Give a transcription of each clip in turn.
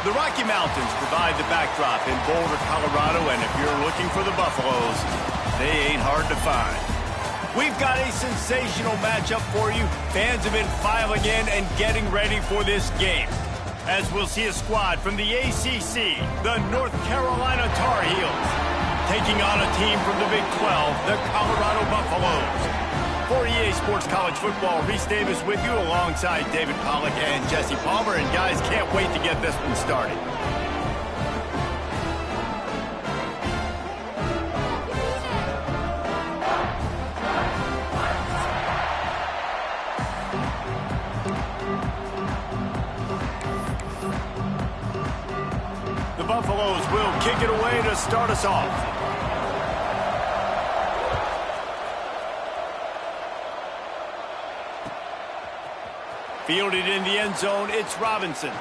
The Rocky Mountains provide the backdrop in Boulder, Colorado, and if you're looking for the Buffaloes, they ain't hard to find. We've got a sensational matchup for you. Fans have been filing in and getting ready for this game, as we'll see a squad from the ACC, the North Carolina Tar Heels, taking on a team from the Big 12, the Colorado Buffaloes. For EA Sports College Football, Reese Davis with you alongside David Pollack and Jesse Palmer. And guys, can't wait to get this one started. The Buffaloes will kick it away to start us off. Fielded in the end zone, it's Robinson.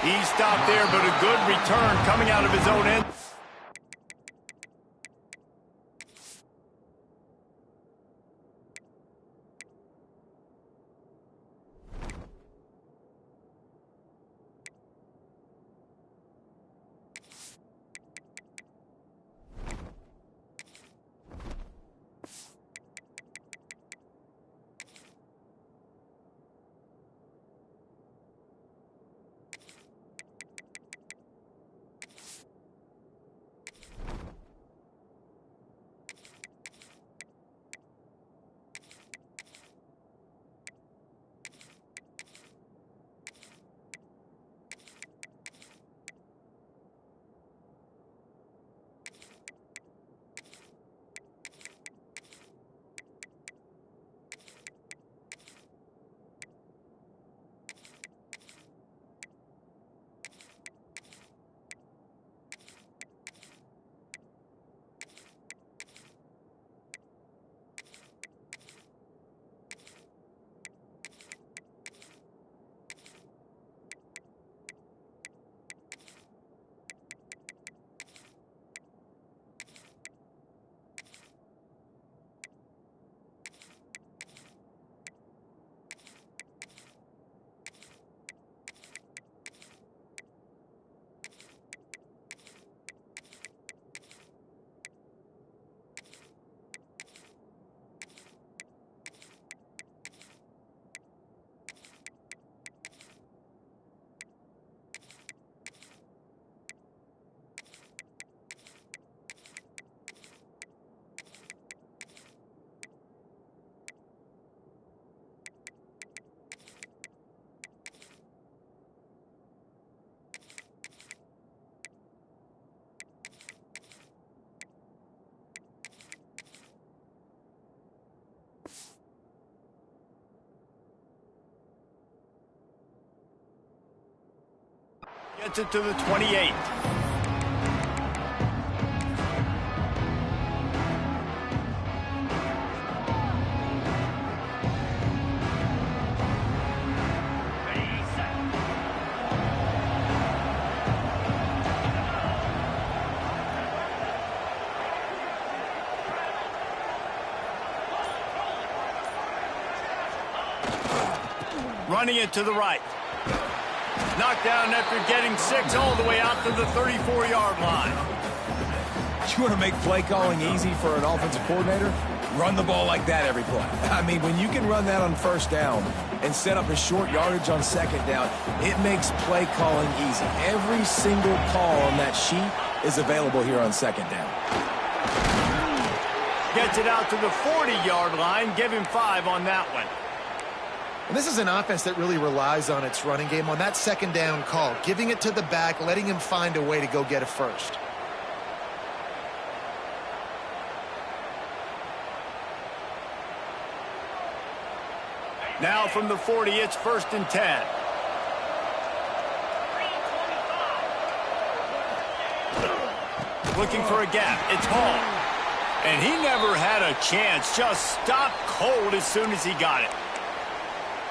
He stopped there, but a good return coming out of his own end. Gets it to the 28. Running it to the right. Knocked down after getting 6 all the way out to the 34-yard line. You want to make play calling easy for an offensive coordinator? Run the ball like that every play. I mean, when you can run that on first down and set up a short yardage on second down, it makes play calling easy. Every single call on that sheet is available here on second down. Gets it out to the 40-yard line. Give him 5 on that one. And this is an offense that really relies on its running game on that second down call, giving it to the back, letting him find a way to go get it first. Now from the 40, it's 1st and 10. Looking for a gap. It's Hall. And he never had a chance. Just stopped cold as soon as he got it.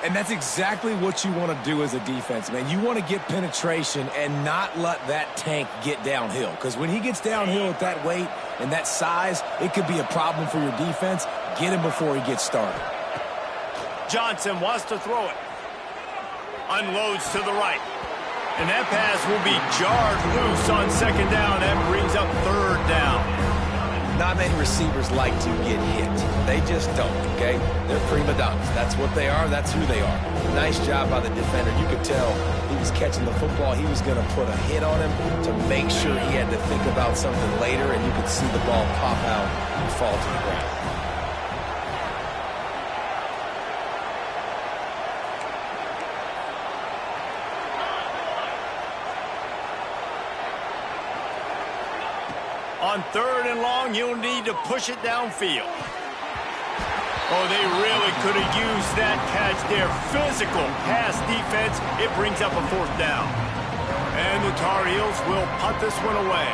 And that's exactly what you want to do as a defense, man. You want to get penetration and not let that tank get downhill. Because when he gets downhill at that weight and that size, it could be a problem for your defense. Get him before he gets started. Johnson wants to throw it. Unloads to the right. And that pass will be jarred loose on second down. That brings up third down. Not many receivers like to get hit. They just don't, okay? They're prima donnas. That's what they are. That's who they are. Nice job by the defender. You could tell he was catching the football. He was going to put a hit on him to make sure he had to think about something later, and you could see the ball pop out and fall to the ground. On third and long, you'll need to push it downfield. Oh, they really could have used that catch there. Physical pass defense. It brings up a fourth down. And the Tar Heels will punt this one away.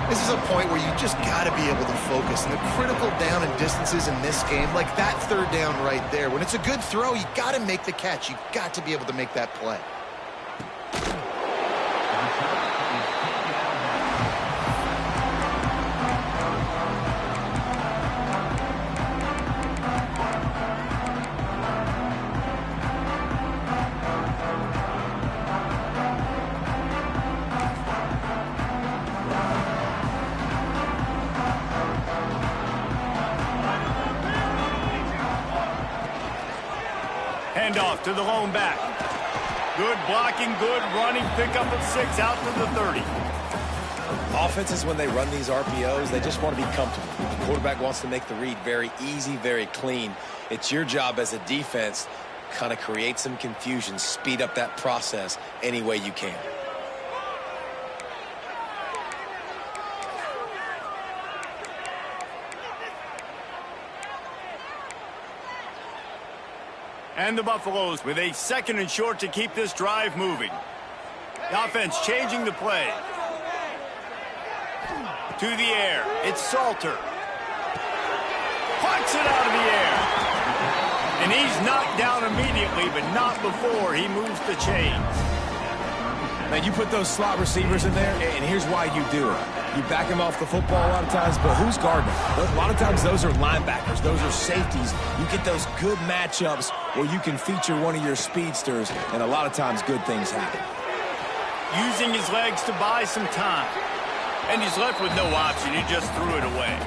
This is a point where you just got to be able to focus. And the critical down and distances in this game, like that third down right there, when it's a good throw, you got to make the catch. You got to be able to make that play. Handoff to the lone back. Good blocking, good running, pickup of 6 out to the 30. Offenses, when they run these RPOs, they just want to be comfortable. The quarterback wants to make the read very easy, very clean. It's your job as a defense, kind of create some confusion, speed up that process any way you can. And the Buffaloes with a second and short to keep this drive moving. The offense changing the play. To the air. It's Salter. Puts it out of the air. And he's knocked down immediately, but not before he moves the chains. Man, you put those slot receivers in there, and here's why you do it. You back them off the football a lot of times, but who's guarding them? A lot of times those are linebackers. Those are safeties. You get those good matchups where you can feature one of your speedsters, and a lot of times good things happen. Using his legs to buy some time. And he's left with no option. He just threw it away.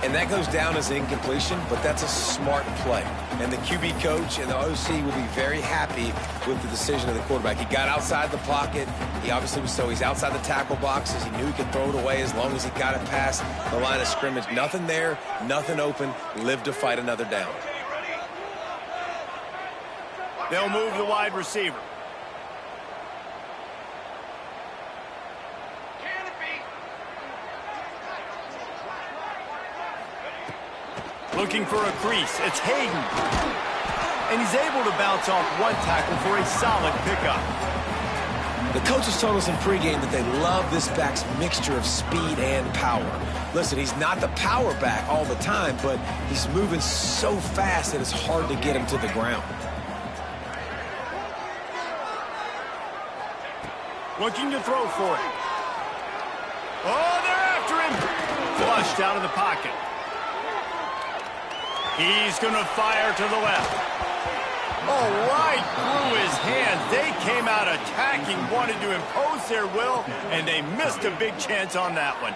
And that goes down as incompletion, but that's a smart play. And the QB coach and the OC will be very happy with the decision of the quarterback. He got outside the pocket. He obviously was so he's outside the tackle boxes. He knew he could throw it away as long as he got it past the line of scrimmage. Nothing there, nothing open. Lived to fight another down. They'll move the wide receiver. Looking for a crease. It's Hayden. And he's able to bounce off one tackle for a solid pickup. The coaches told us in pregame that they love this back's mixture of speed and power. Listen, he's not the power back all the time, but he's moving so fast that it's hard to get him to the ground. Looking to throw for it. Oh, they're after him. Flushed out of the pocket. He's going to fire to the left. Oh, right through his hands. They came out attacking, wanted to impose their will, and they missed a big chance on that one.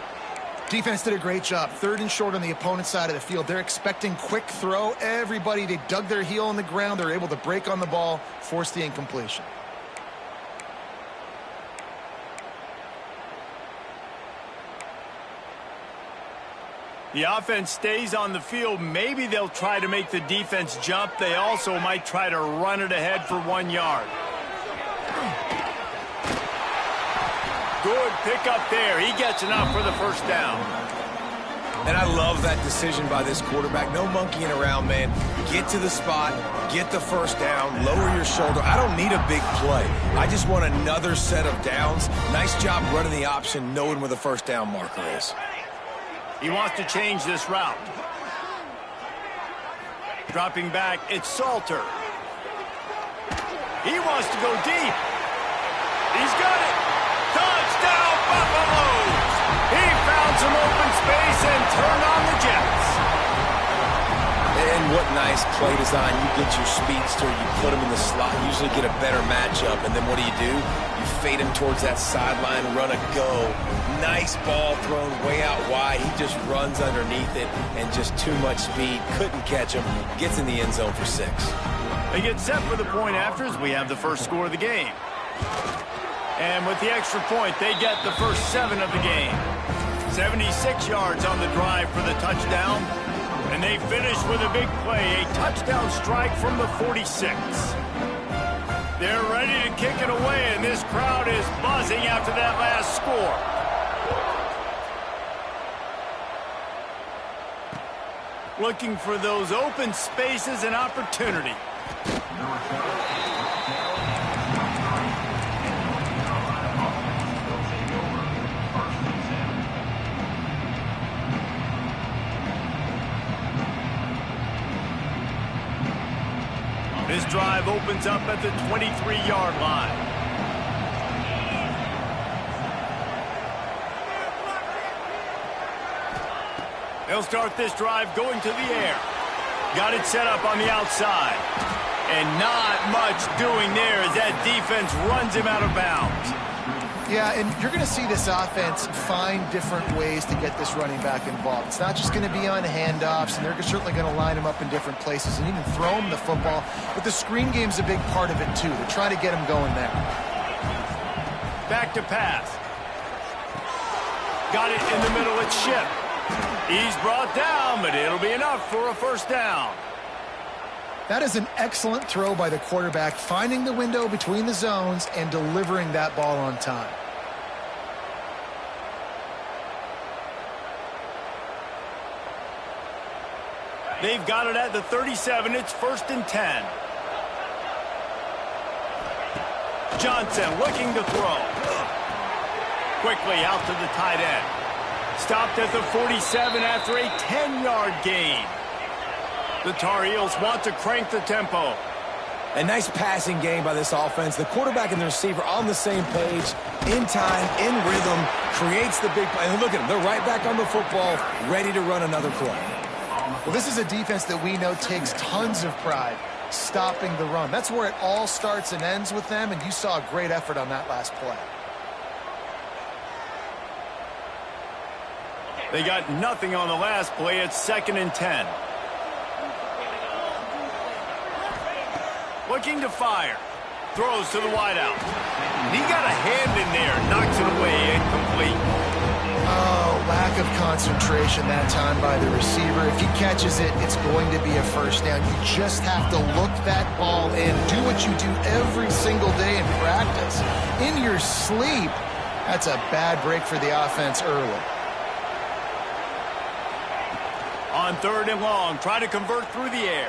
Defense did a great job. Third and short on the opponent's side of the field. They're expecting quick throw. Everybody, they dug their heel on the ground. They're able to break on the ball, force the incompletion. The offense stays on the field. Maybe they'll try to make the defense jump. They also might try to run it ahead for 1 yard. Good pickup there. He gets enough for the first down. And I love that decision by this quarterback. No monkeying around, man. Get to the spot, get the first down, lower your shoulder. I don't need a big play. I just want another set of downs. Nice job running the option, knowing where the first down marker is. He wants to change this route. Dropping back, it's Salter. He wants to go deep. He's got it. Touchdown, Buffaloes! He found some open space and turned on the Jets. And what nice play design. You get your speedster, you put him in the slot, usually get a better matchup, and then what do? You fade him towards that sideline, run a go. Nice ball thrown way out wide. He just runs underneath it, and just too much speed. Couldn't catch him. Gets in the end zone for 6. They get set for the point afters. We have the first score of the game. And with the extra point, they get the first 7 of the game. 76 yards on the drive for the touchdown. And they finish with a big play, a touchdown strike from the 46. They're ready to kick it away, and this crowd is buzzing after that last score. Looking for those open spaces and opportunity. This drive opens up at the 23-yard line. They'll start this drive going to the air. Got it set up on the outside. And not much doing there as that defense runs him out of bounds. Yeah, and you're going to see this offense find different ways to get this running back involved. It's not just going to be on handoffs, and they're certainly going to line him up in different places and even throw him the football. But the screen game's a big part of it, too. They're trying to get him going there. Back to pass. Got it in the middle. It's Ship. He's brought down, but it'll be enough for a first down. That is an excellent throw by the quarterback, finding the window between the zones and delivering that ball on time. They've got it at the 37. It's 1st and 10. Johnson looking to throw. Quickly out to the tight end. Stopped at the 47 after a 10-yard gain. The Tar Heels want to crank the tempo. A nice passing game by this offense. The quarterback and the receiver on the same page, in time, in rhythm, creates the big play. And look at them. They're right back on the football, ready to run another play. Well, this is a defense that we know takes tons of pride stopping the run. That's where it all starts and ends with them, and you saw a great effort on that last play. They got nothing on the last play. It's 2nd and 10. Looking to fire. Throws to the wideout. He got a hand in there. Knocks it away. Incomplete. Oh, lack of concentration that time by the receiver. If he catches it, it's going to be a first down. You just have to look that ball in. Do what you do every single day in practice. In your sleep. That's a bad break for the offense early. On 3rd and long, try to convert through the air.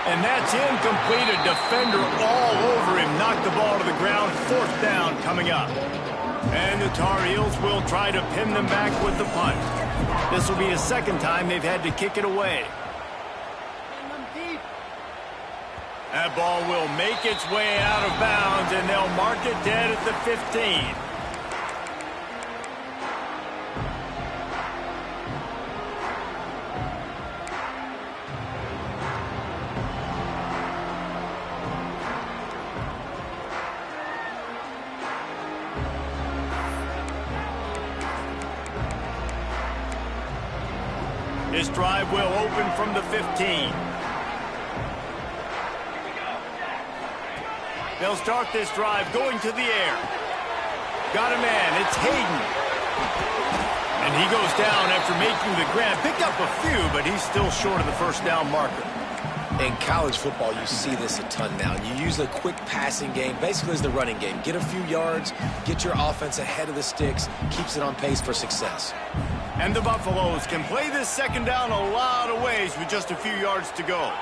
And that's incomplete. A defender all over him. Knocked the ball to the ground. 4th down coming up. And the Tar Heels will try to pin them back with the punt. This will be the 2nd time they've had to kick it away. That ball will make its way out of bounds, and they'll mark it dead at the 15. This drive will open from the 15. They'll start this drive going to the air. Got a man. It's Hayden. And he goes down after making the grab. Picked up a few, but he's still short of the first down marker. In college football, you see this a ton now. You use a quick passing game, basically as the running game. Get a few yards, get your offense ahead of the sticks, keeps it on pace for success. And the Buffaloes can play this 2nd down a lot of ways with just a few yards to go.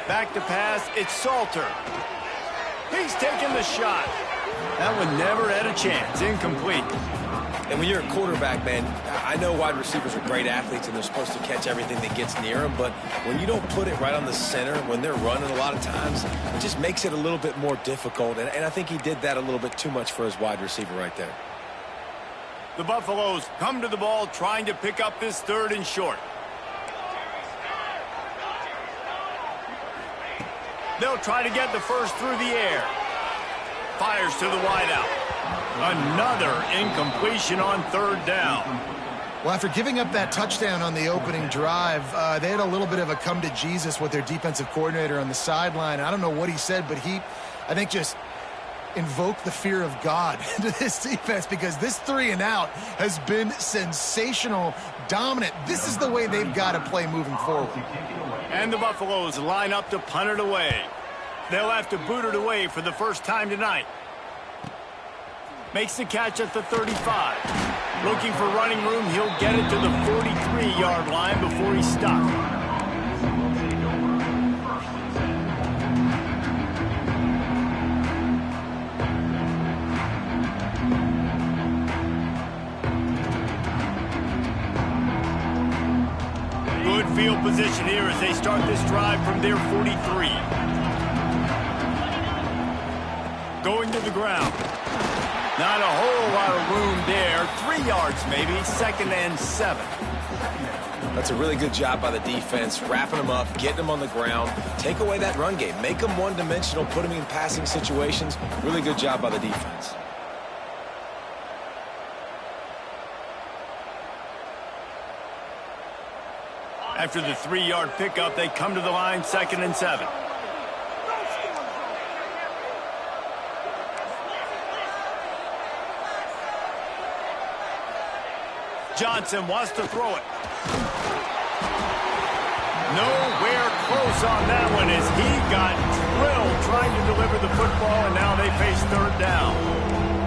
Back to pass, it's Salter. He's taking the shot. That one never had a chance. Incomplete. And when you're a quarterback, man, I know wide receivers are great athletes and they're supposed to catch everything that gets near them, but when you don't put it right on the center, when they're running a lot of times, it just makes it a little bit more difficult. And I think he did that a little bit too much for his wide receiver right there. The Buffaloes come to the ball trying to pick up this 3rd and short. They'll try to get the first through the air. Fires to the wideout. Another incompletion on third down. Well, after giving up that touchdown on the opening drive, they had a little bit of a come to Jesus with their defensive coordinator on the sideline. I don't know what he said, but I think, just invoked the fear of God into this defense, because this 3-and-out has been sensational, dominant. This is the way they've got to play moving forward. And the Buffaloes line up to punt it away. They'll have to boot it away for the first time tonight. Makes the catch at the 35. Looking for running room, he'll get it to the 43-yard line before he's stopped. Good field position here as they start this drive from their 43. Going to the ground. Not a whole lot of room there. 3 yards maybe, 2nd and 7. That's a really good job by the defense, wrapping them up, getting them on the ground. Take away that run game. Make them one-dimensional, put them in passing situations. Really good job by the defense. After the 3-yard pickup, they come to the line, 2nd and 7. Johnson wants to throw it. Nowhere close on that one as he got drilled trying to deliver the football, and now they face third down.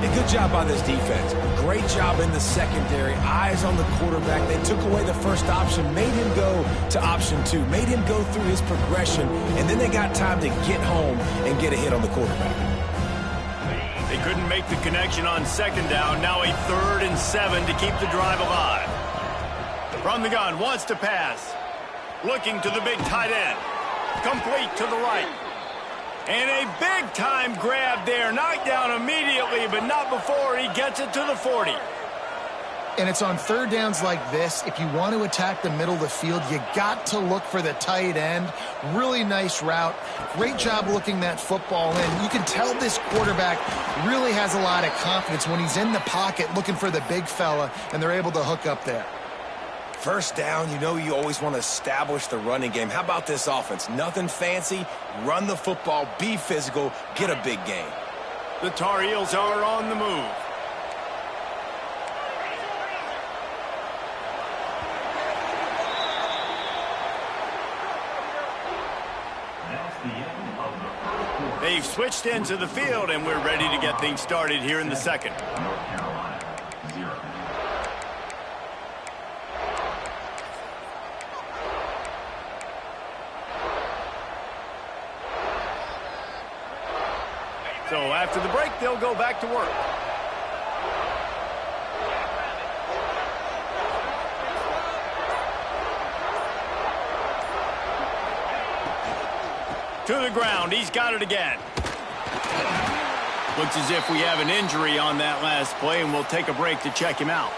A good job by this defense. Great job in the secondary. Eyes on the quarterback. They took away the first option, made him go to option 2, made him go through his progression, and then they got time to get home and get a hit on the quarterback. They couldn't make the connection on 2nd down. Now a 3rd and 7 to keep the drive alive. From the gun, wants to pass. Looking to the big tight end. Complete to the right. And a big-time grab there. Knocked down immediately, but not before he gets it to the 40. And it's on 3rd downs like this. If you want to attack the middle of the field, you got to look for the tight end. Really nice route. Great job looking that football in. You can tell this quarterback really has a lot of confidence when he's in the pocket looking for the big fella, and they're able to hook up there. First down, you know you always want to establish the running game. How about this offense? Nothing fancy. Run the football, be physical, get a big gain. The Tar Heels are on the move. They've switched into the field, and we're ready to get things started here in the second. So after the break, they'll go back to work. To the ground. He's got it again. Looks as if we have an injury on that last play, and we'll take a break to check him out.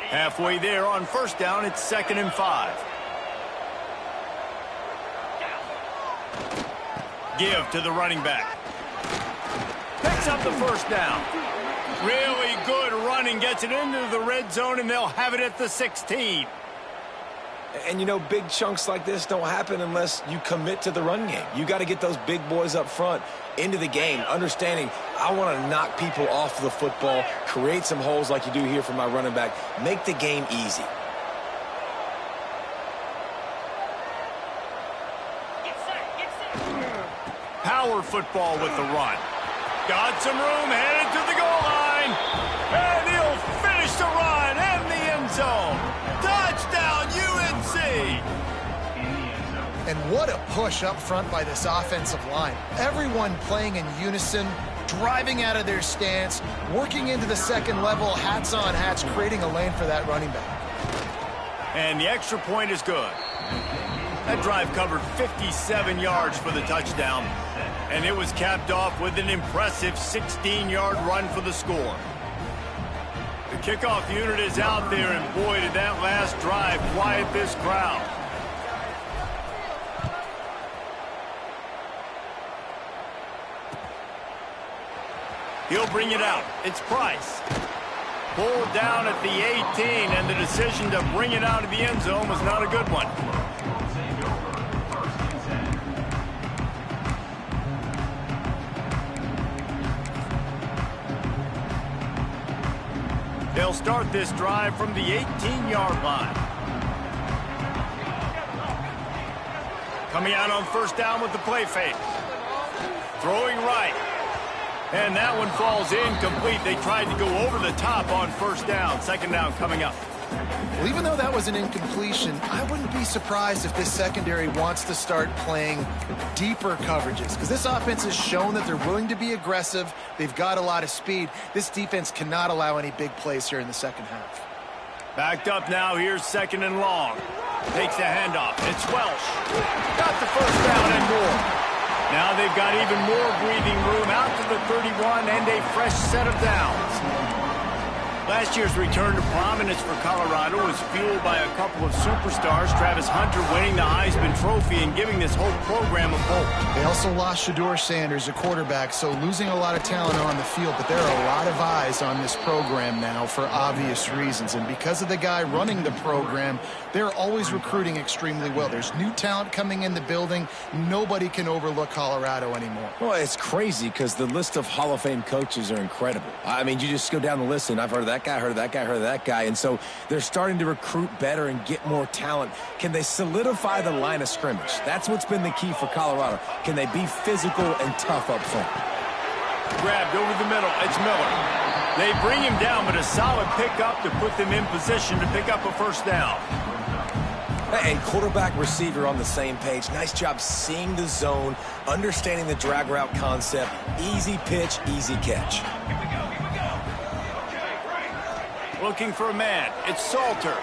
Halfway there on 1st down, it's 2nd and 5. Give to the running back. Picks up the 1st down. Really good running, gets it into the red zone, and they'll have it at the 16. And, you know, big chunks like this don't happen unless you commit to the run game. You got to get those big boys up front into the game, understanding I want to knock people off the football, create some holes like you do here for my running back, make the game easy. Power football with the run. Got some room, headed to the goal line. And he'll finish the run in the end zone. Touchdown, UNC! And what a push up front by this offensive line. Everyone playing in unison, driving out of their stance, working into the second level, hats on hats, creating a lane for that running back. And the extra point is good. That drive covered 57 yards for the touchdown, and it was capped off with an impressive 16-yard run for the score. The kickoff unit is out there, and boy, did that last drive quiet this crowd. He'll bring it out. It's Price. Pulled down at the 18, and the decision to bring it out of the end zone was not a good one. They'll start this drive from the 18-yard line. Coming out on first down with the play fake. Throwing right. And that one falls incomplete. They tried to go over the top on first down. Second down coming up. Well, even though that was an incompletion, I wouldn't be surprised if this secondary wants to start playing deeper coverages, because this offense has shown that they're willing to be aggressive. They've got a lot of speed. This defense cannot allow any big plays here in the second half. Backed up now. Here's second and long. Takes the handoff. It's Welsh. Got the first down and more. Now they've got even more breathing room out to the 31 and a fresh set of downs. Last year's return to prominence for Colorado was fueled by a couple of superstars, Travis Hunter winning the Heisman Trophy and giving this whole program a bolt. They also lost Shedeur Sanders, a quarterback, so losing a lot of talent on the field, but there are a lot of eyes on this program now for obvious reasons. And because of the guy running the program, they're always recruiting extremely well. There's new talent coming in the building. Nobody can overlook Colorado anymore. Well, it's crazy because the list of Hall of Fame coaches are incredible. I mean, you just go down the list, and I've heard of that guy, heard of that guy, heard of that guy. And so they're starting to recruit better and get more talent. Can they solidify the line of scrimmage? That's what's been the key for Colorado. Can they be physical and tough up front? Grabbed over the middle. It's Miller. They bring him down, but a solid pickup to put them in position to pick up a first down. And quarterback receiver on the same page. Nice job seeing the zone, understanding the drag route concept. Easy pitch, easy catch. Looking for a man. It's Salter.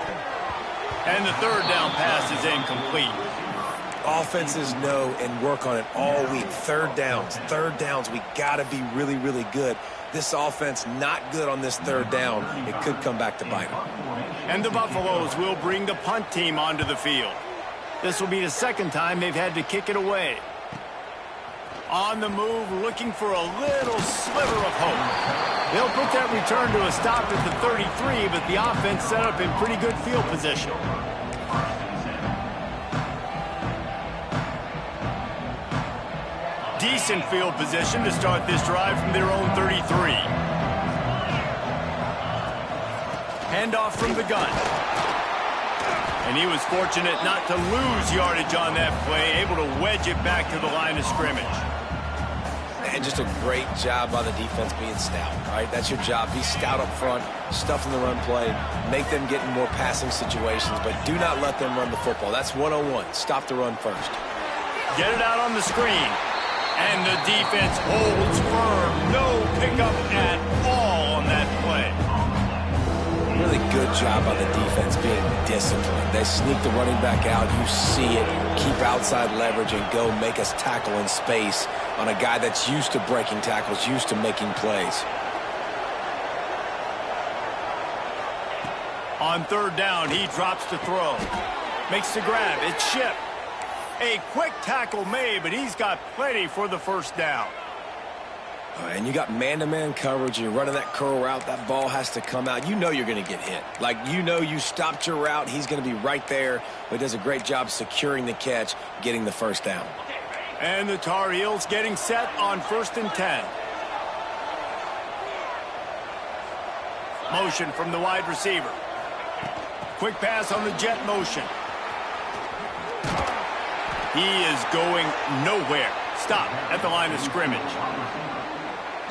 And the third down pass is incomplete. Offenses know and work on it all week. Third downs. We got to be really, really good. This offense not good on this third down. It could come back to bite them. And the Buffaloes will bring the punt team onto the field. This will be the second time they've had to kick it away. On the move, looking for a little sliver of hope. They'll put that return to a stop at the 33, but the offense set up in pretty good field position. Decent field position to start this drive from their own 33. Handoff from the gun. And he was fortunate not to lose yardage on that play, able to wedge it back to the line of scrimmage. And just a great job by the defense being stout, right? That's your job. Be stout up front, stuff in the run play, make them get in more passing situations, but do not let them run the football. That's 101. Stop the run first. Get it out on the screen. And the defense holds firm. No pickup at all on that play. Really good job by the defense being disciplined. They sneak the running back out. You see it. Keep outside leverage and go make us tackle in space on a guy that's used to breaking tackles, used to making plays. On third down, he drops to throw. Makes the grab. It's Ship. A quick tackle made, but he's got plenty for the first down. And you got man-to-man coverage. You're running that curl route. That ball has to come out. You know you're going to get hit. Like, you know you stopped your route. He's going to be right there. But he does a great job securing the catch, getting the first down. And the Tar Heels getting set on 1st and 10. Motion from the wide receiver. Quick pass on the jet motion. He is going nowhere. Stop at the line of scrimmage.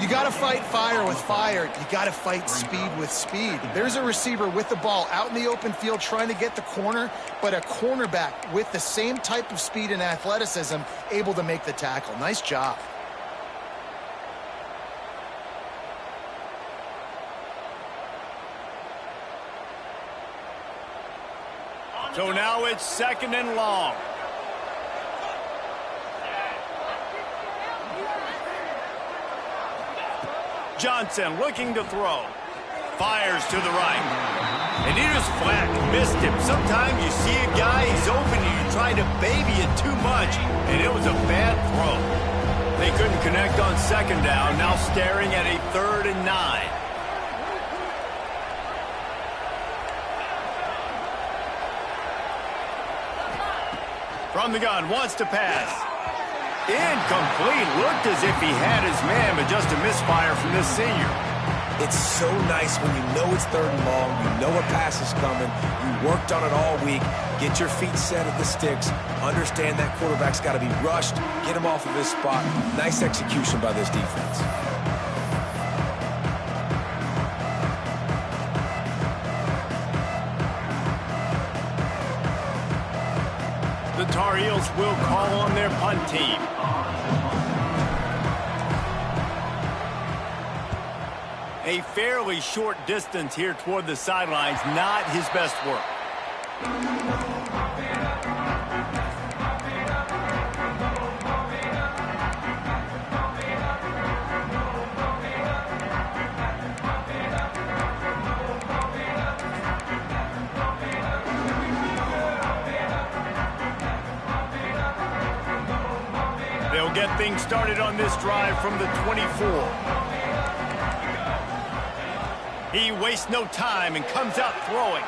You got to fight fire with fire. You got to fight speed with speed. There's a receiver with the ball out in the open field trying to get the corner, but a cornerback with the same type of speed and athleticism able to make the tackle. Nice job. So now it's 2nd and long. Johnson looking to throw. Fires to the right. And he just flat missed him. Sometimes you see a guy, he's open, and you try to baby it too much, and it was a bad throw. They couldn't connect on second down, now staring at a 3rd and 9. From the gun, wants to pass. Incomplete. Looked as if he had his man, but just a misfire from this senior. It's so nice when you know it's 3rd and long, you know a pass is coming, you worked on it all week, get your feet set at the sticks, understand that quarterback's got to be rushed, get him off of his spot. Nice execution by this defense. The Tar Heels will call on their punt team. A fairly short distance here toward the sidelines, not his best work. They'll get things started on this drive from the 24. He wastes no time and comes out throwing.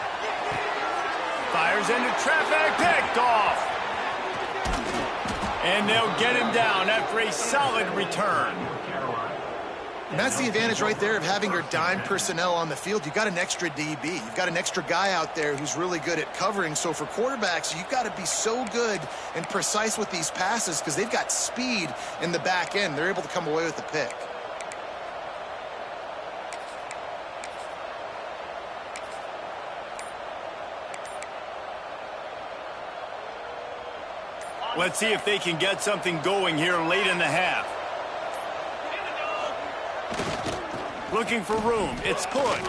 Fires into traffic, picked off. And they'll get him down after a solid return. And that's the advantage right there of having your dime personnel on the field. You've got an extra DB. You've got an extra guy out there who's really good at covering. So for quarterbacks, you've got to be so good and precise with these passes because they've got speed in the back end. They're able to come away with the pick. Let's see if they can get something going here late in the half. Looking for room. It's good.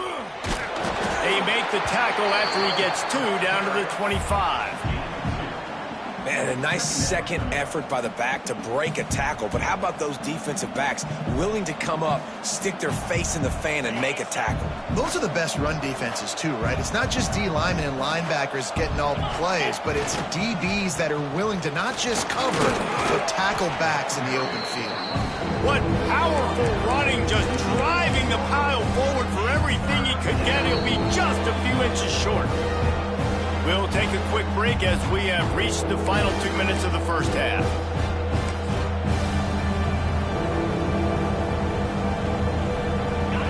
They make the tackle after he gets 2 down to the 25. Man, a nice second effort by the back to break a tackle. But how about those defensive backs willing to come up, stick their face in the fan, and make a tackle? Those are the best run defenses, too, right? It's not just D linemen and linebackers getting all the plays, but it's DBs that are willing to not just cover, but tackle backs in the open field. What powerful running, just driving the pile forward for everything he could get. He'll be just a few inches short. We'll take a quick break as we have reached the final 2 minutes of the first half.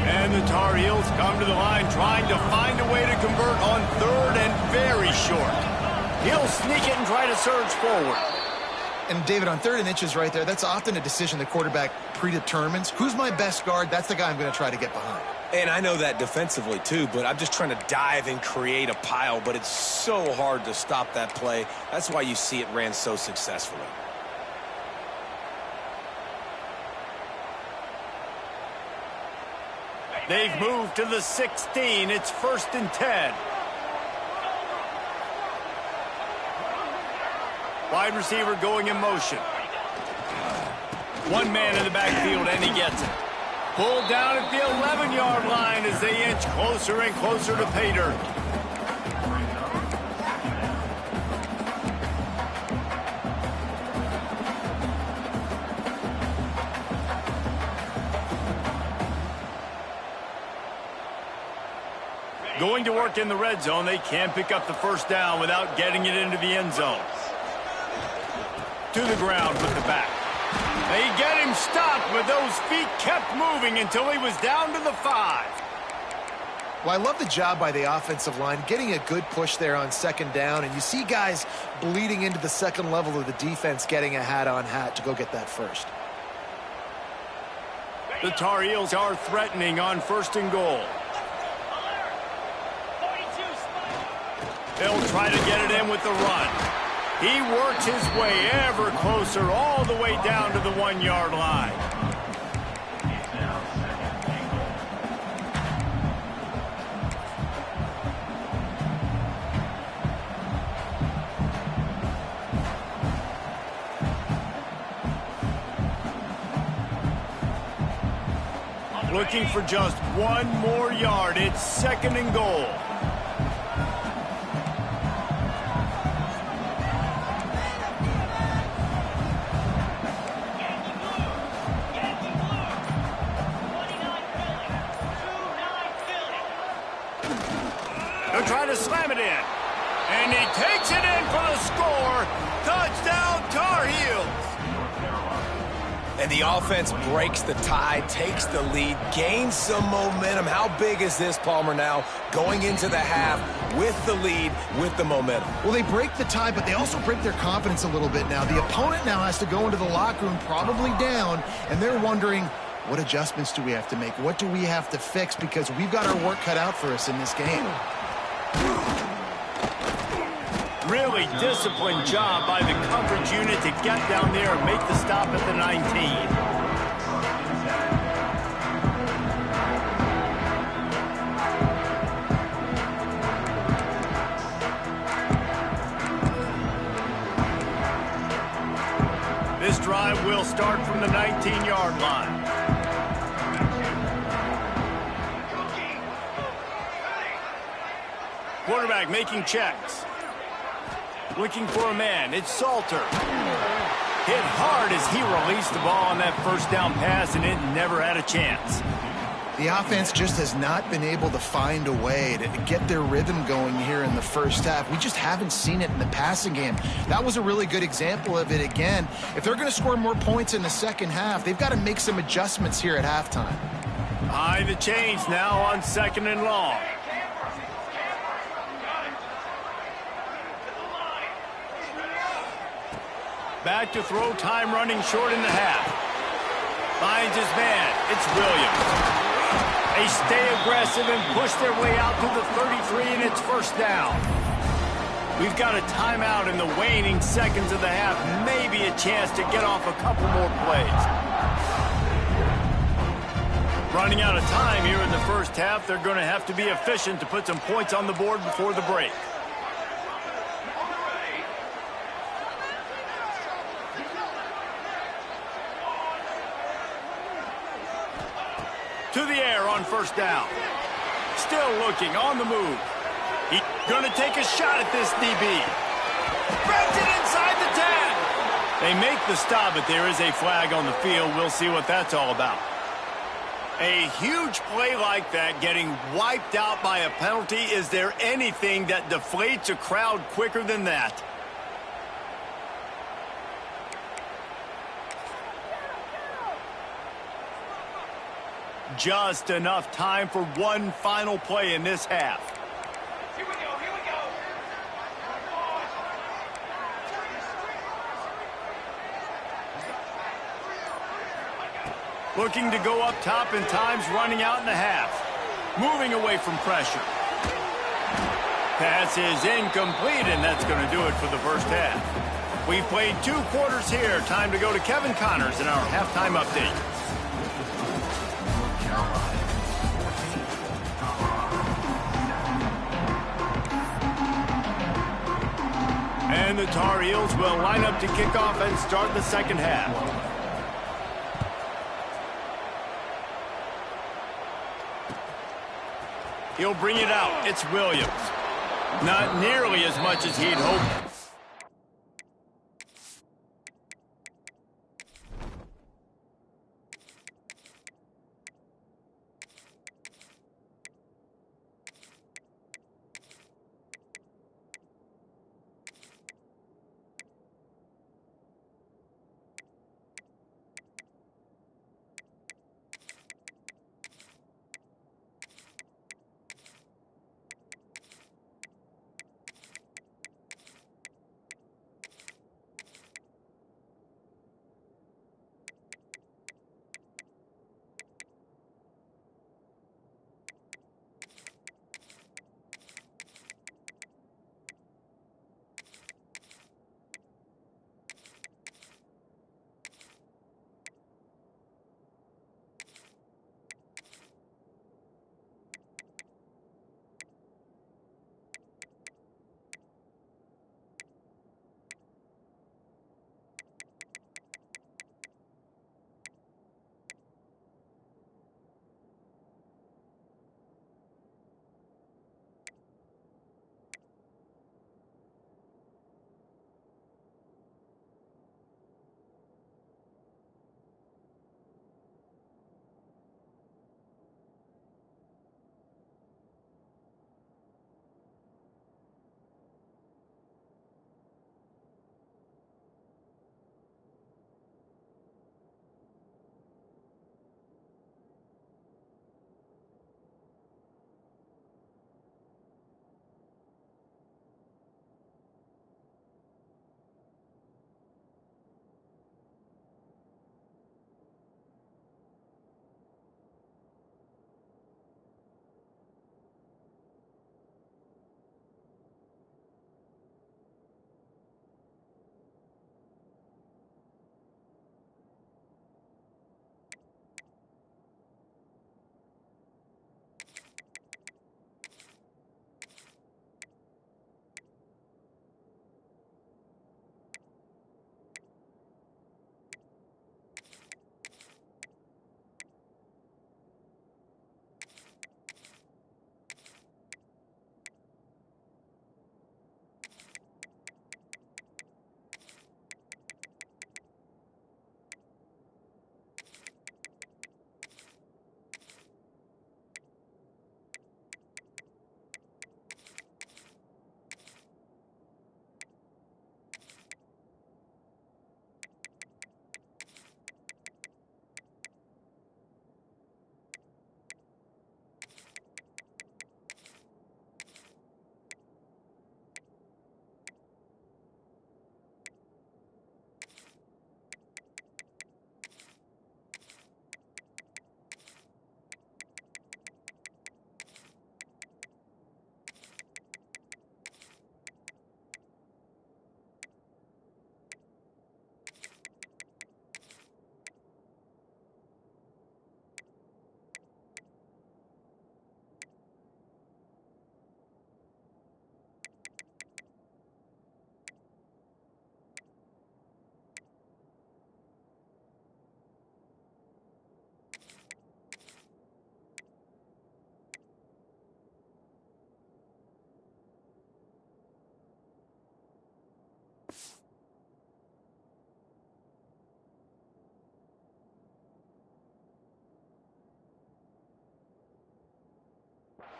And the Tar Heels come to the line trying to find a way to convert on 3rd and very short. He'll sneak it and try to surge forward. And, David, on 3rd and inches right there, that's often a decision the quarterback predetermines. Who's my best guard? That's the guy I'm going to try to get behind. And I know that defensively, too, but I'm just trying to dive and create a pile, but it's so hard to stop that play. That's why you see it ran so successfully. They've moved to the 16. It's 1st and 10. Wide receiver going in motion. One man in the backfield, and he gets it. Pulled down at the 11-yard line as they inch closer and closer to pay dirt. Going to work in the red zone. They can't pick up the first down without getting it into the end zone. To the ground with the back. They get him stopped, but those feet kept moving until he was down to the 5. Well, I love the job by the offensive line, getting a good push there on 2nd down, and you see guys bleeding into the second level of the defense getting a hat-on-hat to go get that first. The Tar Heels are threatening on 1st and goal. They'll try to get it in with the run. He works his way ever closer all the way down to the 1-yard line. looking for just one more yard. It's 2nd and goal. They'll try to slam it in. And he takes it in for the score. Touchdown, Tar Heels. And the offense breaks the tie, takes the lead, gains some momentum. How big is this, Palmer, now going into the half with the lead, with the momentum? Well, they break the tie, but they also break their confidence a little bit now. The opponent now has to go into the locker room probably down, and they're wondering, what adjustments do we have to make? What do we have to fix? Because we've got our work cut out for us in this game. Really disciplined job by the coverage unit to get down there and make the stop at the 19. This drive will start from the 19-yard line. Quarterback making checks. Looking for a man. It's Salter. Hit hard as he released the ball on that first down pass, and it never had a chance. The offense just has not been able to find a way to get their rhythm going here in the first half. We just haven't seen it in the passing game. That was a really good example of it again. If they're going to score more points in the second half, they've got to make some adjustments here at halftime. High the chains now on 2nd and long. Back to throw, time running short in the half. Finds his man. It's Williams. They stay aggressive and push their way out to the 33, and it's 1st down. We've got a timeout in the waning seconds of the half. Maybe a chance to get off a couple more plays. Running out of time here in the first half. They're going to have to be efficient to put some points on the board before the break. To the air on 1st down. Still looking, on the move. He's going to take a shot at this DB. Spreads it inside the 10. They make the stop, but there is a flag on the field. We'll see what that's all about. A huge play like that getting wiped out by a penalty. Is there anything that deflates a crowd quicker than that? Just enough time for one final play in this half. Here we go, here we go. Looking to go up top, and time's running out in the half. Moving away from pressure. Pass is incomplete, and that's going to do it for the first half. We've played 2 quarters here. Time to go to Kevin Connors in our halftime update. And the Tar Heels will line up to kick off and start the second half. He'll bring it out. It's Williams. Not nearly as much as he'd hoped.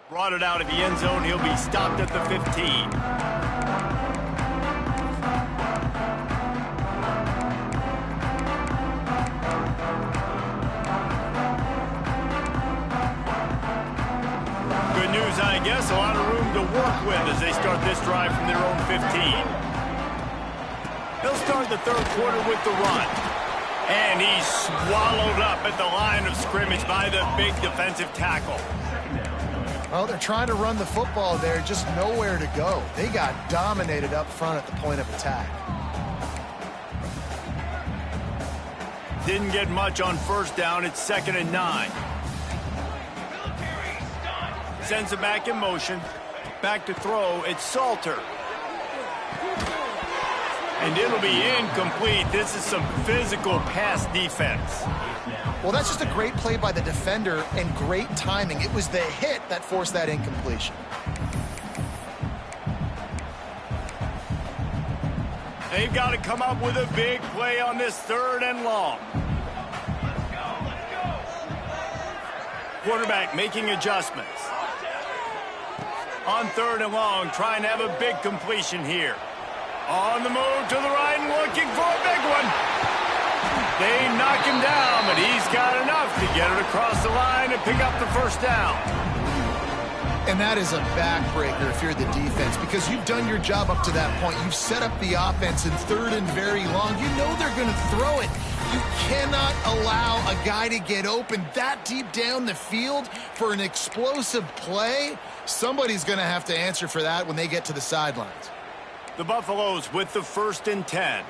Brought it out of the end zone. He'll be stopped at the 15. Good news, I guess. A lot of room to work with as they start this drive from their own 15. They'll start the third quarter with the run. And he's swallowed up at the line of scrimmage by the big defensive tackle. Well, they're trying to run the football there, just nowhere to go. They got dominated up front at the point of attack. Didn't get much on first down. It's 2nd and 9. Sends it back in motion. Back to throw. It's Salter. And it'll be incomplete. This is some physical pass defense. Well, that's just a great play by the defender and great timing. It was the hit that forced that incompletion. They've got to come up with a big play on this 3rd and long. Quarterback making adjustments. On 3rd and long, trying to have a big completion here. On the move to the right and looking for a big one. They knock him down, but he's got enough to get it across the line and pick up the first down. And that is a backbreaker if you're the defense, because you've done your job up to that point. You've set up the offense in 3rd and very long. You know they're going to throw it. You cannot allow a guy to get open that deep down the field for an explosive play. Somebody's going to have to answer for that when they get to the sidelines. The Buffaloes with the 1st and 10.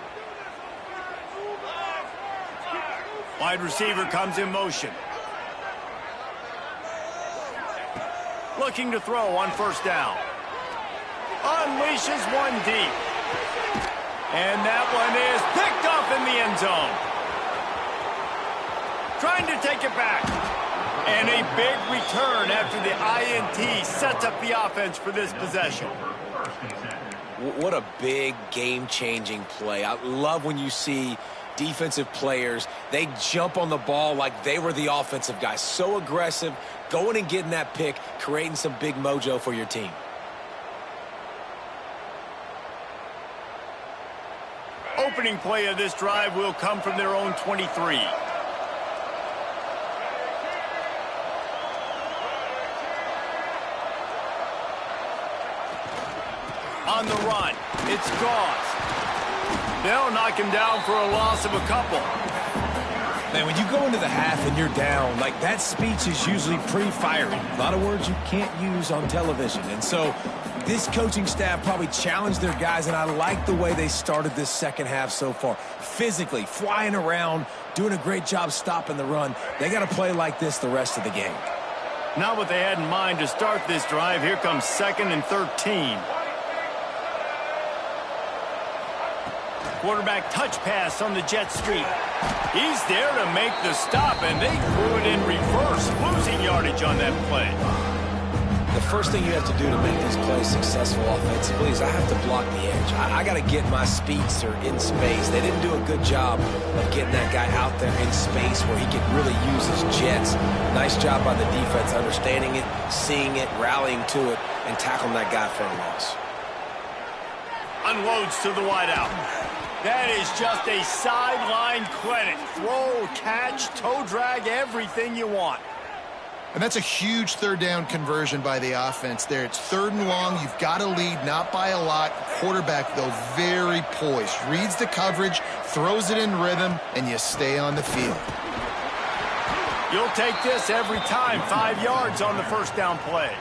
Wide receiver comes in motion. Looking to throw on first down. Unleashes one deep. And that one is picked off in the end zone. Trying to take it back. And a big return after the INT sets up the offense for this possession. What a big game-changing play. I love when you see defensive players, they jump on the ball like they were the offensive guys. So aggressive, going and getting that pick, creating some big mojo for your team. Opening play of this drive will come from their own 23. On the run, it's Gauze. They'll knock him down for a loss of a couple. Man, when you go into the half and you're down, like that speech is usually pre-firing. A lot of words you can't use on television. And so this coaching staff probably challenged their guys, and I like the way they started this second half so far. Physically, flying around, doing a great job stopping the run. They got to play like this the rest of the game. Not what they had in mind to start this drive. Here comes 2nd and 13. Quarterback touch pass on the jet sweep. He's there to make the stop, and they threw it in reverse, losing yardage on that play. The first thing you have to do to make these plays successful offensively is I have to block the edge. I got to get my speedster in space. They didn't do a good job of getting that guy out there in space where he could really use his jets. Nice job by the defense understanding it, seeing it, rallying to it, and tackling that guy for a loss. Unloads to the wideout. That is just a sideline credit. Throw, catch, toe drag, everything you want. And that's a huge 3rd down conversion by the offense there. It's 3rd and long. You've got to lead, not by a lot. Quarterback, though, very poised. Reads the coverage, throws it in rhythm, and you stay on the field. You'll take this every time. 5 yards on the first down play.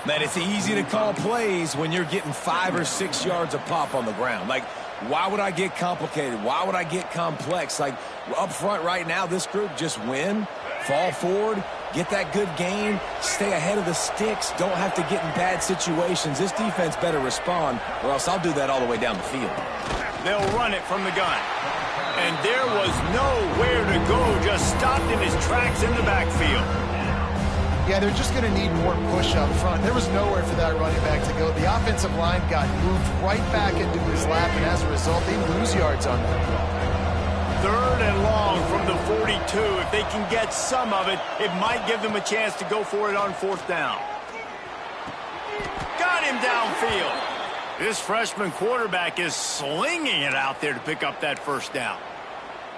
Man, it's easy to call plays when you're getting 5 or 6 yards a pop on the ground. Like, why would I get complicated? Why would I get complex? Like, up front right now, this group just win, fall forward, get that good gain, stay ahead of the sticks, don't have to get in bad situations. This defense better respond, or else I'll do that all the way down the field. They'll run it from the gun. And there was nowhere to go, just stopped in his tracks in the backfield. Yeah, they're just going to need more push up front. There was nowhere for that running back to go. The offensive line got moved right back into his lap, and as a result, they lose yards on that. 3rd and long from the 42. If they can get some of it, it might give them a chance to go for it on 4th down. Got him downfield. This freshman quarterback is slinging it out there to pick up that 1st down.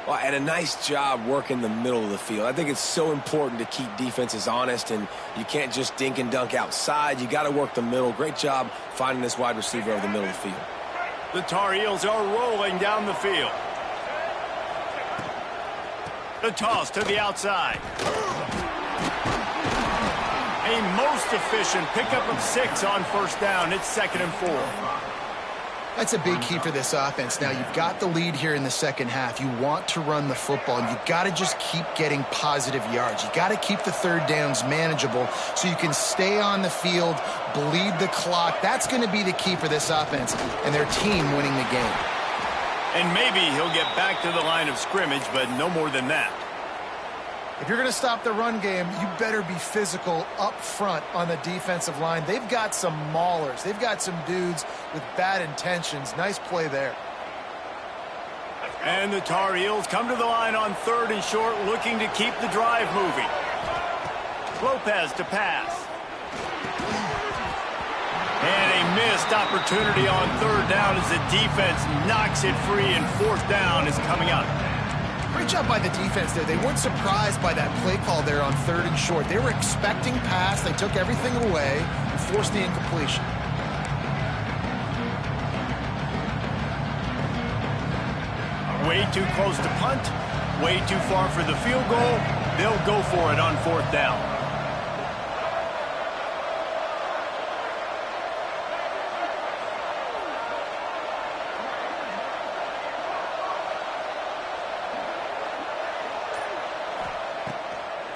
Well, and a nice job working the middle of the field. I think it's so important to keep defenses honest, and you can't just dink and dunk outside. You got to work the middle. Great job finding this wide receiver over the middle of the field. The Tar Heels are rolling down the field. The toss to the outside. A most efficient pickup of 6 on 1st down. It's 2nd and 4. That's a big key for this offense. Now, you've got the lead here in the second half. You want to run the football, and you've got to just keep getting positive yards. You got to keep the 3rd downs manageable so you can stay on the field, bleed the clock. That's going to be the key for this offense and their team winning the game. And maybe he'll get back to the line of scrimmage, but no more than that. If you're going to stop the run game, you better be physical up front on the defensive line. They've got some maulers. They've got some dudes with bad intentions. Nice play there. And the Tar Heels come to the line on 3rd and short, looking to keep the drive moving. Lopez to pass. And a missed opportunity on 3rd down as the defense knocks it free, and 4th down is coming up. Great job by the defense there. They weren't surprised by that play call there on 3rd and short. They were expecting pass. They took everything away and forced the incompletion. Way too close to punt. Way too far for the field goal. They'll go for it on 4th down.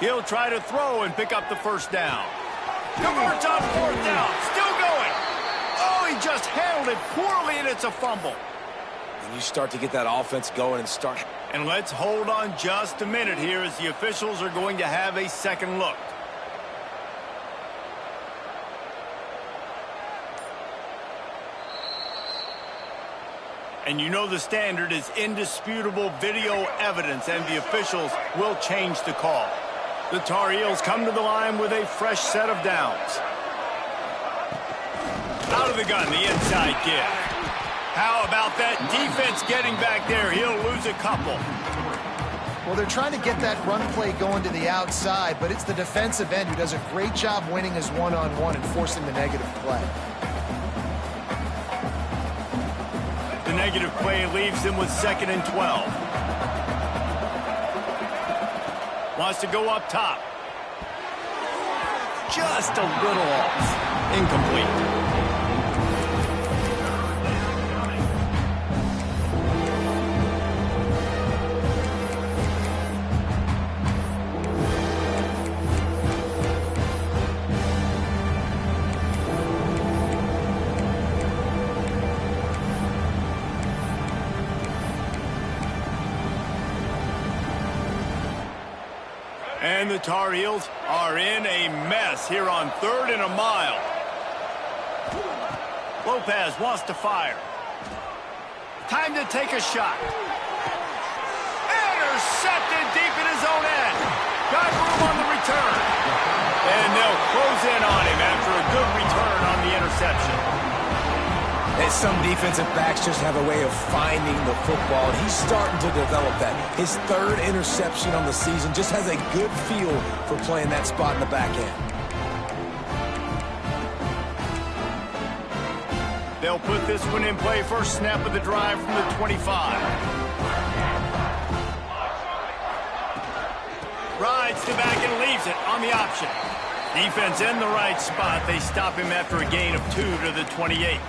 He'll try to throw and pick up the 1st down. Converts on 4th down. Still going. Oh, he just handled it poorly, and it's a fumble. And you start to get that offense going and start. And let's hold on just a minute here as the officials are going to have a second look. And you know the standard is indisputable video evidence, and the officials will change the call. The Tar Heels come to the line with a fresh set of downs. Out of the gun, the inside give. How about that defense getting back there? He'll lose a couple. Well, they're trying to get that run play going to the outside, but it's the defensive end who does a great job winning his one-on-one and forcing the negative play. The negative play leaves them with 2nd and 12. Wants to go up top. Just a little off. Incomplete. And the Tar Heels are in a mess here on 3rd and a mile. Lopez wants to fire. Time to take a shot. Intercepted deep in his own end. Got room on the return. And they'll close in on him after a good return on the interception. And some defensive backs just have a way of finding the football, and he's starting to develop that. His 3rd interception on the season, just has a good feel for playing that spot in the back end. They'll put this one in play. First snap of the drive from the 25. Rides to back and leaves it on the option. Defense in the right spot. They stop him after a gain of 2 to the 28.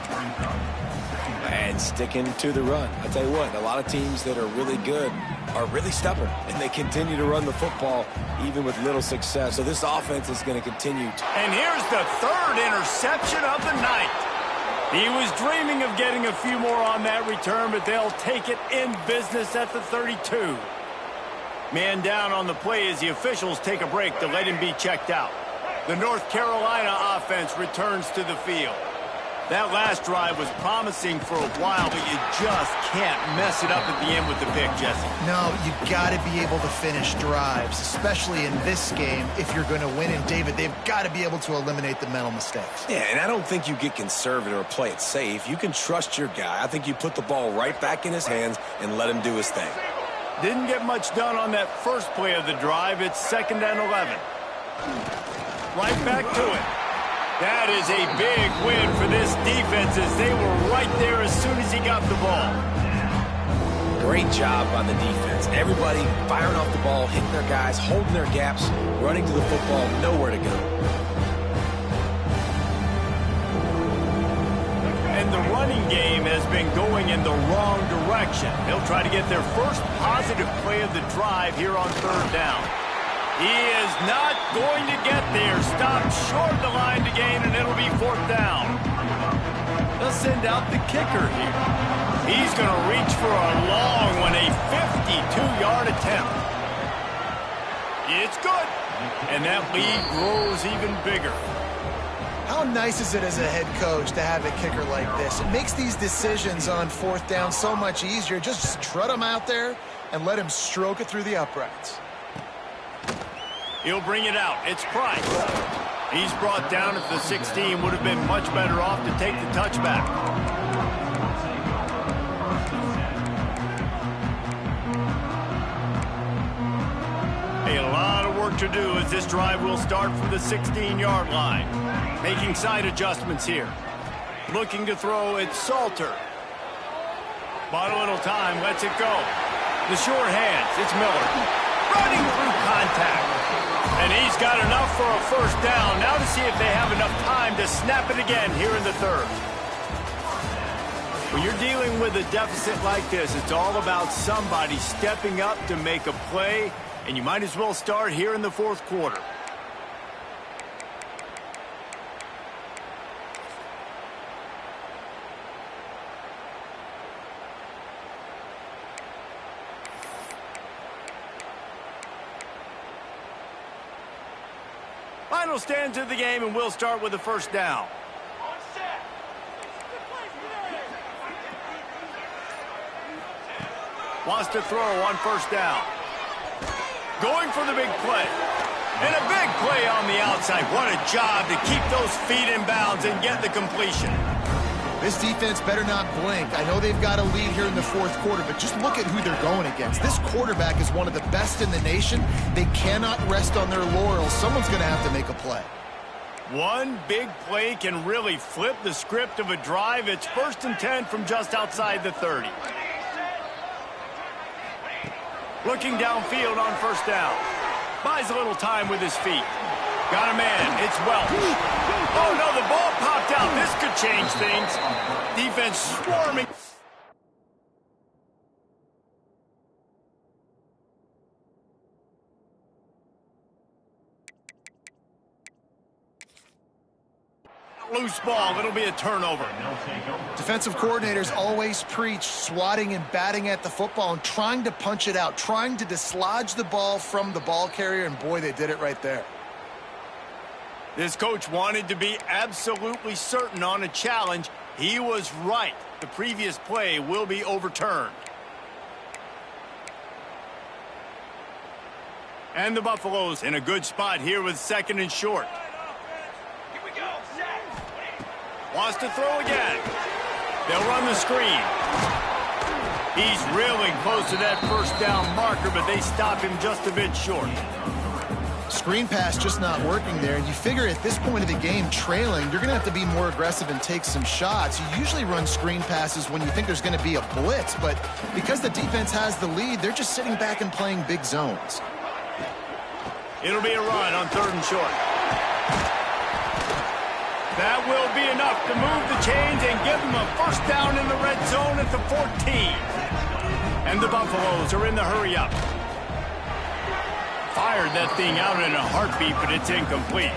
And sticking to the run. I'll tell you what, a lot of teams that are really good are really stubborn, and they continue to run the football even with little success. So this offense is going to continue. And here's the 3rd interception of the night. He was dreaming of getting a few more on that return, but they'll take it in business at the 32. Man down on the play as the officials take a break to let him be checked out. The North Carolina offense returns to the field. That last drive was promising for a while, but you just can't mess it up at the end with the pick, Jesse. No, you got to be able to finish drives, especially in this game if you're going to win. And, David, they've got to be able to eliminate the mental mistakes. Yeah, and I don't think you get conservative or play it safe. You can trust your guy. I think you put the ball right back in his hands and let him do his thing. Didn't get much done on that first play of the drive. It's 2nd and 11. Right back to it. That is a big win for this defense as they were right there as soon as he got the ball. Great job by the defense. Everybody firing off the ball, hitting their guys, holding their gaps, running to the football, nowhere to go. And the running game has been going in the wrong direction. They'll try to get their first positive play of the drive here on 3rd down. He is not going to get there. Stopped short of the line to gain, and it'll be 4th down. They'll send out the kicker here. He's going to reach for a long one, a 52-yard attempt. It's good. And that lead grows even bigger. How nice is it as a head coach to have a kicker like this? It makes these decisions on 4th down so much easier. Just trot him out there and let him stroke it through the uprights. He'll bring it out. It's Price. He's brought down at the 16. Would have been much better off to take the touchback. A lot of work to do as this drive will start from the 16-yard line. Making side adjustments here. Looking to throw, it's Salter. Bought a little time, lets it go. The short hands, it's Miller. Running through contact. And he's got enough for a 1st down. Now to see if they have enough time to snap it again here in the 3rd. When you're dealing with a deficit like this, it's all about somebody stepping up to make a play, and you might as well start here in the 4th quarter. Final stands of the game, and we'll start with the 1st down. Wants to throw on 1st down. Going for the big play. And a big play on the outside. What a job to keep those feet in bounds and get the completion. This defense better not blink. I know they've got a lead here in the 4th quarter, but just look at who they're going against. This quarterback is one of the best in the nation. They cannot rest on their laurels. Someone's going to have to make a play. One big play can really flip the script of a drive. It's 1st and 10 from just outside the 30. Looking downfield on 1st down. Buys a little time with his feet. Got a man. It's Welch. Oh, no, the ball popped out. This could change things. Defense swarming. Loose ball. It'll be a turnover. Defensive coordinators always preach swatting and batting at the football and trying to punch it out, trying to dislodge the ball from the ball carrier, and boy, they did it right there. This coach wanted to be absolutely certain on a challenge. He was right. The previous play will be overturned. And the Buffaloes in a good spot here with 2nd and short. Here we go. Set. Wants to throw again. They'll run the screen. He's really close to that 1st down marker, but they stop him just a bit short. Screen pass just not working there, and you figure at this point of the game, trailing, you're going to have to be more aggressive and take some shots. You usually run screen passes when you think there's going to be a blitz, but because the defense has the lead, they're just sitting back and playing big zones. It'll be a run on 3rd and short. That will be enough to move the chains and give them a 1st down in the red zone at the 14. And the Buffaloes are in the hurry-up. Fired that thing out in a heartbeat, but it's incomplete.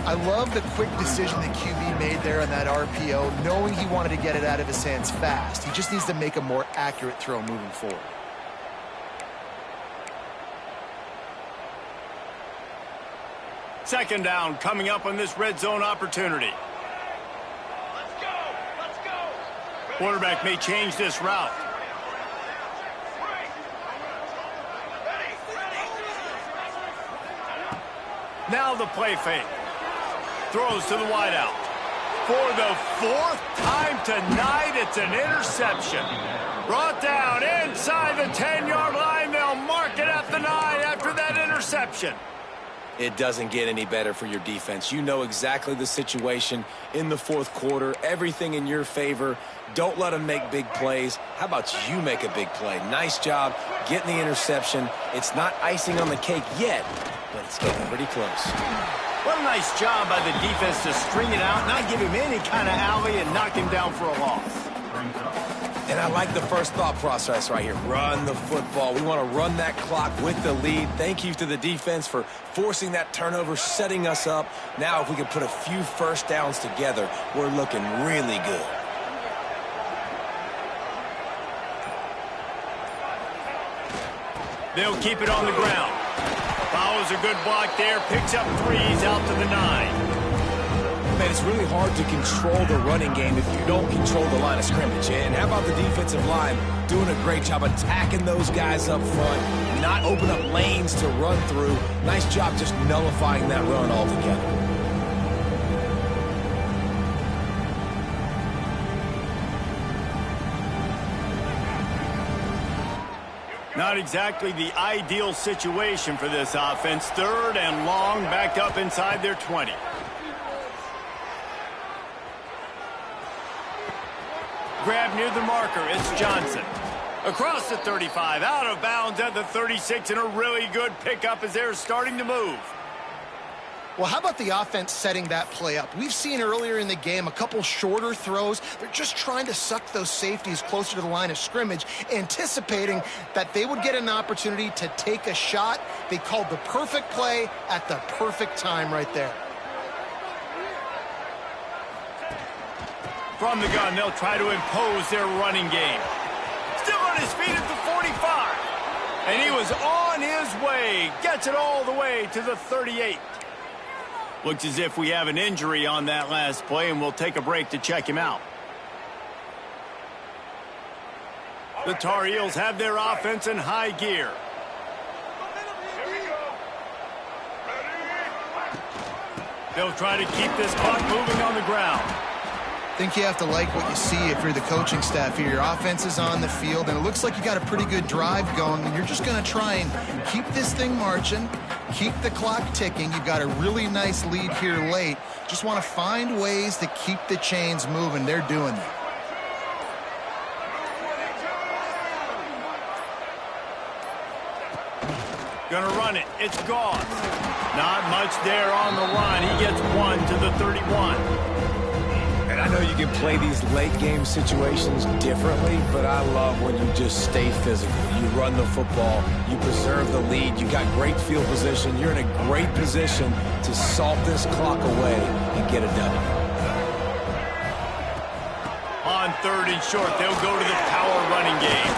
I love the quick decision that QB made there on that RPO, knowing he wanted to get it out of his hands fast. He just needs to make a more accurate throw moving forward. Second down coming up on this red zone opportunity. Let's go. Quarterback may change this route. Now the play fake. Throws to the wideout. For the fourth time tonight, it's an interception. Brought down inside the 10-yard line. They'll mark it at the 9 after that interception. It doesn't get any better for your defense. You know exactly the situation in the fourth quarter. Everything in your favor. Don't let them make big plays. How about you make a big play? Nice job getting the interception. It's not icing on the cake yet, but it's getting pretty close. What a nice job by the defense to string it out, not give him any kind of alley, and knock him down for a loss. And I like the first thought process right here. Run the football. We want to run that clock with the lead. Thank you to the defense for forcing that turnover, setting us up. Now if we can put a few first downs together, we're looking really good. They'll keep it on the ground. Follows a good block there, picks up 3s out to the 9. Man, it's really hard to control the running game if you don't control the line of scrimmage. And how about the defensive line doing a great job attacking those guys up front, not open up lanes to run through. Nice job just nullifying that run altogether. Not exactly the ideal situation for this offense. 3rd and long, backed up inside their 20. Grab near the marker, it's Johnson. Across the 35, out of bounds at the 36, and a really good pickup as they're starting to move. Well, how about the offense setting that play up? We've seen earlier in the game a couple shorter throws. They're just trying to suck those safeties closer to the line of scrimmage, anticipating that they would get an opportunity to take a shot. They called the perfect play at the perfect time right there. From the gun, they'll try to impose their running game. Still on his feet at the 45. And he was on his way. Gets it all the way to the 38. Looks as if we have an injury on that last play, and we'll take a break to check him out. The Tar Heels have their offense in high gear. They'll try to keep this clock moving on the ground. I think you have to like what you see if you're the coaching staff here. Your offense is on the field, and it looks like you got a pretty good drive going, and you're just going to try and keep this thing marching, keep the clock ticking. You've got a really nice lead here late. Just want to find ways to keep the chains moving. They're doing that. Gonna run it. It's gone. Not much there on the run. He gets 1 to the 31. And I know you can play these late game situations differently, but I love when you just stay physical. You run the football, you preserve the lead, you got great field position, you're in a great position to salt this clock away and get it done. On 3rd and short, they'll go to the power running game.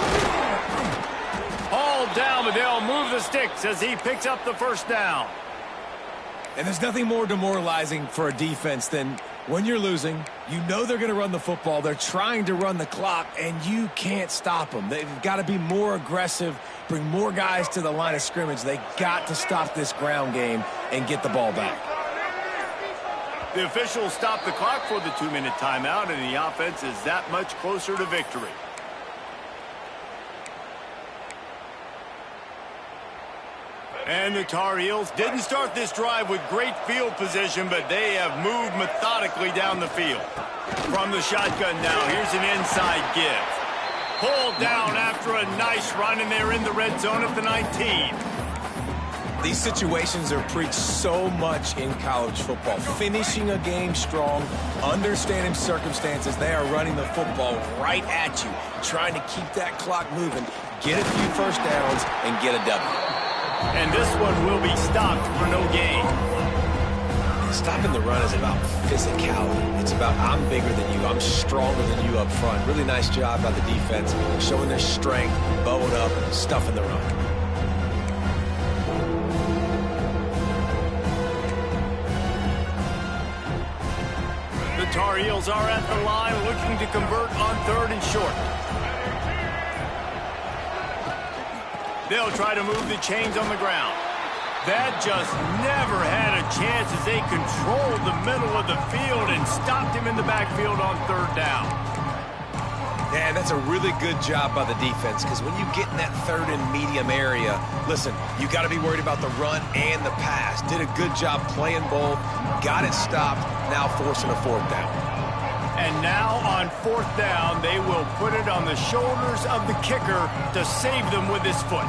Hauled down, but they'll move the sticks as he picks up the first down. And there's nothing more demoralizing for a defense than when you're losing, you know they're going to run the football, they're trying to run the clock, and you can't stop them. They've got to be more aggressive, bring more guys to the line of scrimmage. They got to stop this ground game and get the ball back. The officials stop the clock for the 2-minute timeout, and the offense is that much closer to victory. And the Tar Heels didn't start this drive with great field position, but they have moved methodically down the field. From the shotgun now, here's an inside give. Pulled down after a nice run, and they're in the red zone at the 19. These situations are preached so much in college football. Finishing a game strong, understanding circumstances. They are running the football right at you, trying to keep that clock moving, get a few first downs, and get a W. And this one will be stopped for no gain. Stopping the run is about physicality. It's about I'm bigger than you, I'm stronger than you up front. Really nice job by the defense, showing their strength, bowing up, stuffing the run. The Tar Heels are at the line looking to convert on 3rd and short. They'll try to move the chains on the ground. That just never had a chance as they controlled the middle of the field and stopped him in the backfield on 3rd down. Man, that's a really good job by the defense, because when you get in that 3rd and medium area, listen, you got to be worried about the run and the pass. Did a good job playing both, got it stopped, now forcing a 4th down. And now on 4th down, they will put it on the shoulders of the kicker to save them with his foot.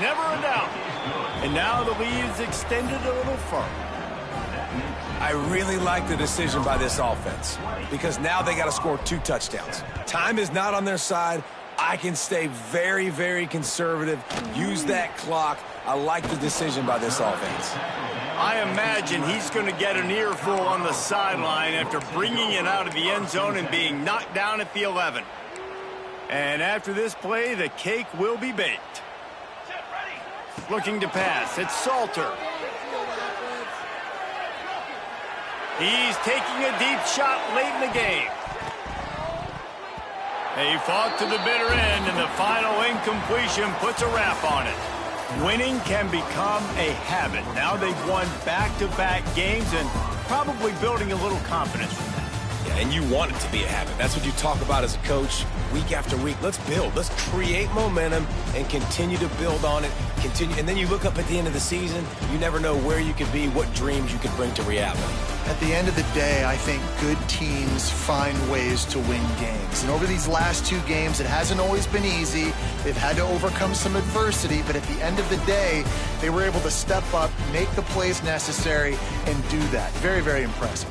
Never a doubt. And now the lead is extended a little further. I really like the decision by this offense, because now they got to score 2 touchdowns. Time is not on their side. I can stay very, very conservative, use that clock. I like the decision by this offense. I imagine he's going to get an earful on the sideline after bringing it out of the end zone and being knocked down at the 11. And after this play, the cake will be baked. Looking to pass, it's Salter. He's taking a deep shot late in the game. He fought to the bitter end, and the final incompletion puts a wrap on it. Winning can become a habit. Now they've won back-to-back games and probably building a little confidence from that. Yeah, and you want it to be a habit. That's what you talk about as a coach week after week. Let's build. Let's create momentum and continue to build on it. And then you look up at the end of the season, you never know where you could be, what dreams you could bring to reality. At the end of the day, I think good teams find ways to win games. And over these last 2 games, it hasn't always been easy. They've had to overcome some adversity, but at the end of the day, they were able to step up, make the plays necessary, and do that. Very, very impressive.